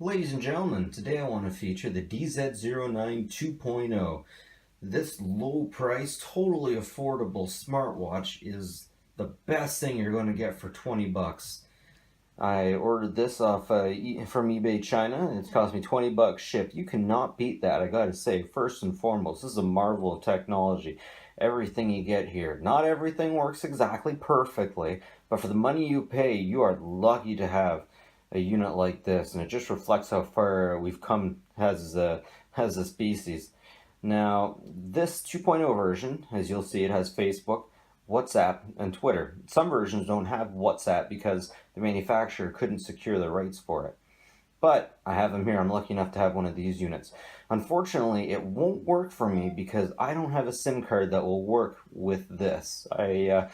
Ladies and gentlemen, today I want to feature the DZ09 2.0. This low price, totally affordable smartwatch is the best thing you're going to get for 20 bucks. I ordered this off from eBay China. It's cost me 20 bucks shipped. You cannot beat that, I gotta say. First and foremost, this is a marvel of technology. Everything you get here. Not everything works exactly perfectly, but for the money you pay, you are lucky to have a unit like this, and it just reflects how far we've come as a species. Now, this 2.0 version, as you'll see, it has Facebook, WhatsApp, and Twitter. Some versions don't have WhatsApp because the manufacturer couldn't secure the rights for it. But I have them here. I'm lucky enough to have one of these units. Unfortunately, it won't work for me because I don't have a SIM card that will work with this. I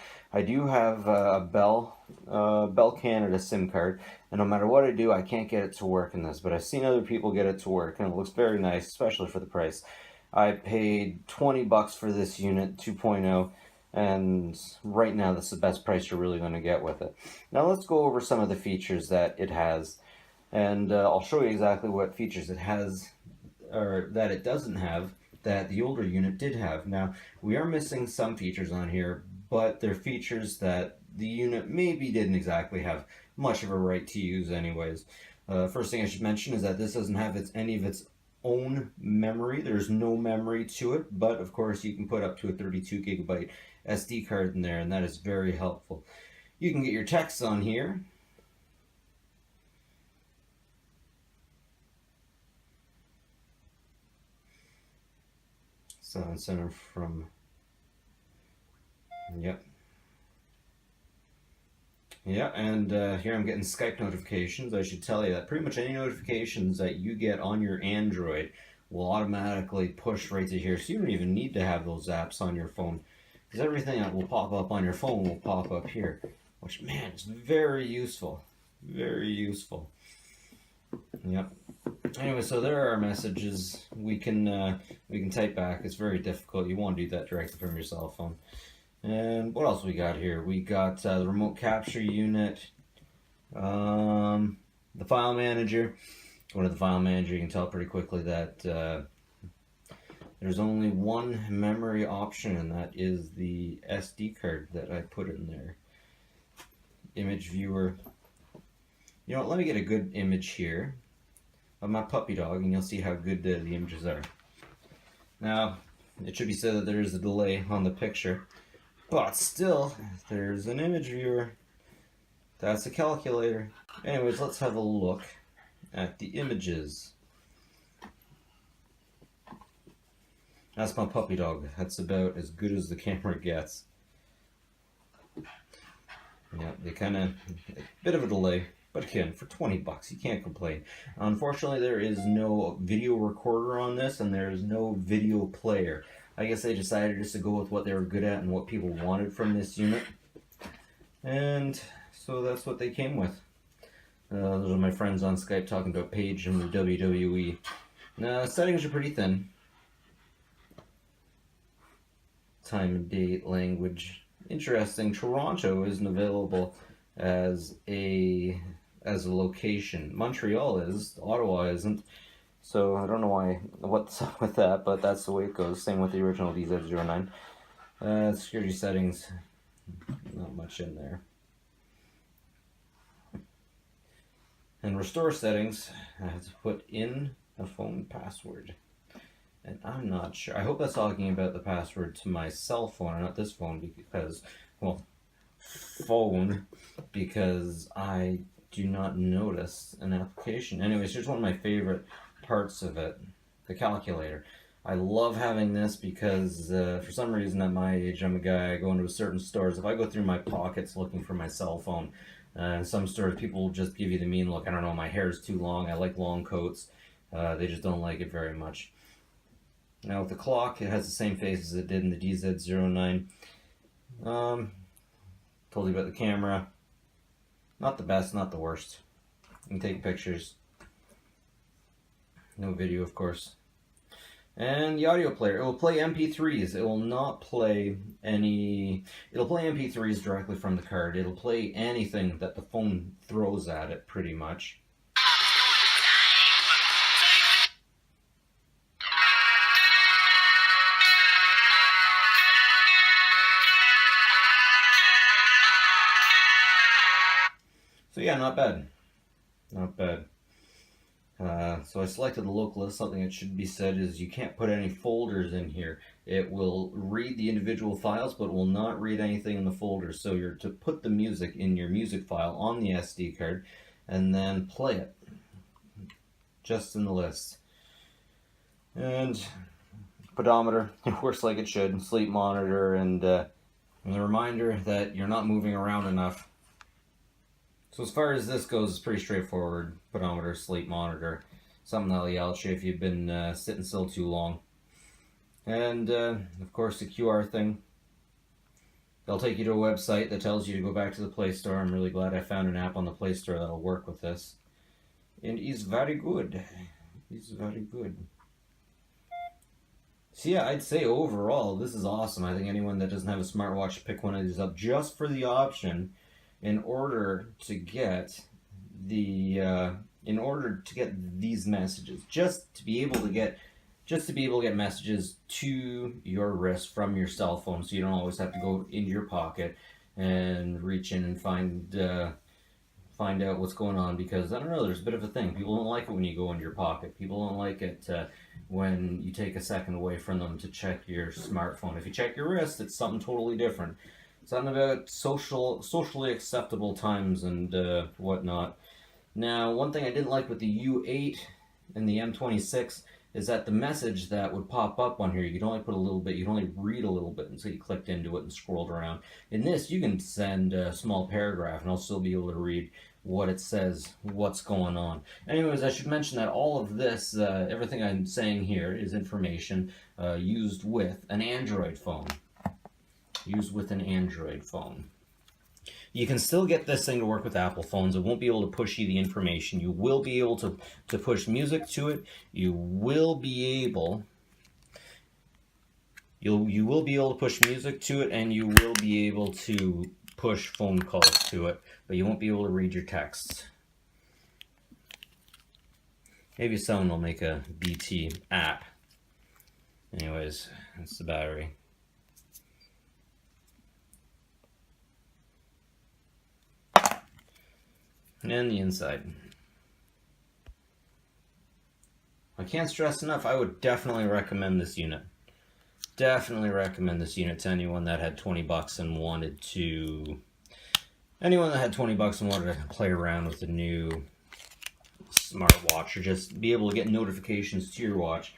do have a Bell Canada SIM card, and no matter what I do, I can't get it to work in this. But I've seen other people get it to work, and it looks very nice, especially for the price. I paid 20 bucks for this unit 2.0. And right now, this is the best price you're really going to get with it. Now let's go over some of the features that it has. And I'll show you exactly what features it has, or that it doesn't have, that the older unit did have. Now, we are missing some features on here, but they're features that the unit maybe didn't exactly have much of a right to use anyways. First thing I should mention is that this doesn't have any of its own memory. There's no memory to it, but of course you can put up to a 32 gigabyte SD card in there, and that is very helpful. You can get your texts on here. Center from, yep. Yeah, and here I'm getting Skype notifications. I should tell you that pretty much any notifications that you get on your Android will automatically push right to here, so you don't even need to have those apps on your phone, because everything that will pop up on your phone will pop up here, which, man, is very useful. Very useful. Yep. Anyway, so there are our messages. We can type back. It's very difficult. You want to do that directly from your cell phone. And what else we got here? We got the remote capture unit, the file manager. Go to the file manager. You can tell pretty quickly that there's only one memory option, and that is the SD card that I put in there. Image viewer. You know what, let me get a good image here of my puppy dog, and you'll see how good the images are. Now, it should be said that there is a delay on the picture, but still, there's an image viewer. That's a calculator. Anyways, let's have a look at the images. That's my puppy dog. That's about as good as the camera gets. Yeah, they kind of, a bit of a delay. But again, for 20 bucks, you can't complain. Unfortunately, there is no video recorder on this, and there is no video player. I guess they decided just to go with what they were good at and what people wanted from this unit. And so that's what they came with. Those are my friends on Skype talking about Paige and the WWE. Now, settings are pretty thin. Time and date, language. Interesting, Toronto isn't available as a location. Montreal is, Ottawa isn't. So I don't know what's up with that, but that's the way it goes. Same with the original DZ09. Security settings, not much in there. And restore settings, I have to put in a phone password. And I'm not sure. I hope that's talking about the password to my cell phone, and not this phone, because, well, phone, because I do not notice an application. Anyways, here's one of my favorite parts of it, the calculator. I love having this because for some reason at my age, I'm a guy, I go into certain stores. If I go through my pockets looking for my cell phone, in some stores people will just give you the mean look. I don't know, my hair is too long, I like long coats. They just don't like it very much. Now with the clock, it has the same face as it did in the DZ09. Told you about the camera. Not the best, not the worst. You can take pictures. No video, of course. And the audio player, it will play MP3s. It will not play any... It'll play MP3s directly from the card. It'll play anything that the phone throws at it, pretty much. yeah, not bad. Not bad. So I selected the local list. Something that should be said is you can't put any folders in here. It will read the individual files, but will not read anything in the folders. So you're to put the music in your music file on the SD card and then play it just in the list. And pedometer, it works like it should. Sleep monitor, and a reminder that you're not moving around enough. So as far as this goes, it's pretty straightforward. Pedometer, sleep monitor, something that'll yell at you if you've been sitting still too long. And of course the QR thing. They'll take you to a website that tells you to go back to the Play Store. I'm really glad I found an app on the Play Store that'll work with this. And it's very good. It's very good. So yeah, I'd say overall, this is awesome. I think anyone that doesn't have a smartwatch, pick one of these up just for the option in order to get these messages, just to be able to get messages to your wrist from your cell phone, so you don't always have to go into your pocket and reach in and find out what's going on, because I don't know, there's a bit of a thing. People don't like it when you go into your pocket. People don't like it when you take a second away from them to check your smartphone. If you check your wrist, it's something totally different. Something about socially acceptable times and whatnot. Now, one thing I didn't like with the U8 and the M26 is that the message that would pop up on here, you could only put a little bit, you could only read a little bit until you clicked into it and scrolled around. In this, you can send a small paragraph and I'll still be able to read what it says, what's going on. Anyways, I should mention that all of this, everything I'm saying here is information used with an Android phone. You can still get this thing to work with Apple phones. It won't be able to push you the information. You will be able to push music to it. You will be able to push music to it, and you will be able to push phone calls to it, but you won't be able to read your texts. Maybe someone will make a BT app. Anyways, that's the battery. And the inside. I can't stress enough, I would definitely recommend this unit. Definitely recommend this unit to anyone that had 20 bucks and wanted to play around with the new smartwatch, or just be able to get notifications to your watch.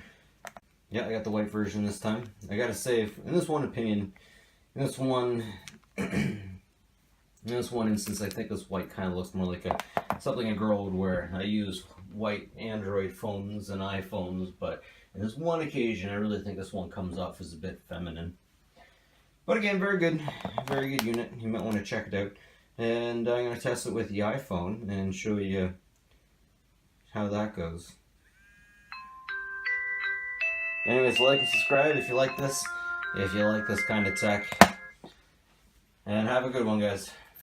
Yeah, I got the white version this time. I gotta say, in this one instance, I think this white kind of looks more like something a girl would wear. I use white Android phones and iPhones, but in this one occasion, I really think this one comes off as a bit feminine. But again, very good unit. You might want to check it out. And I'm going to test it with the iPhone and show you how that goes. Anyways, like and subscribe if you like this kind of tech. And have a good one, guys.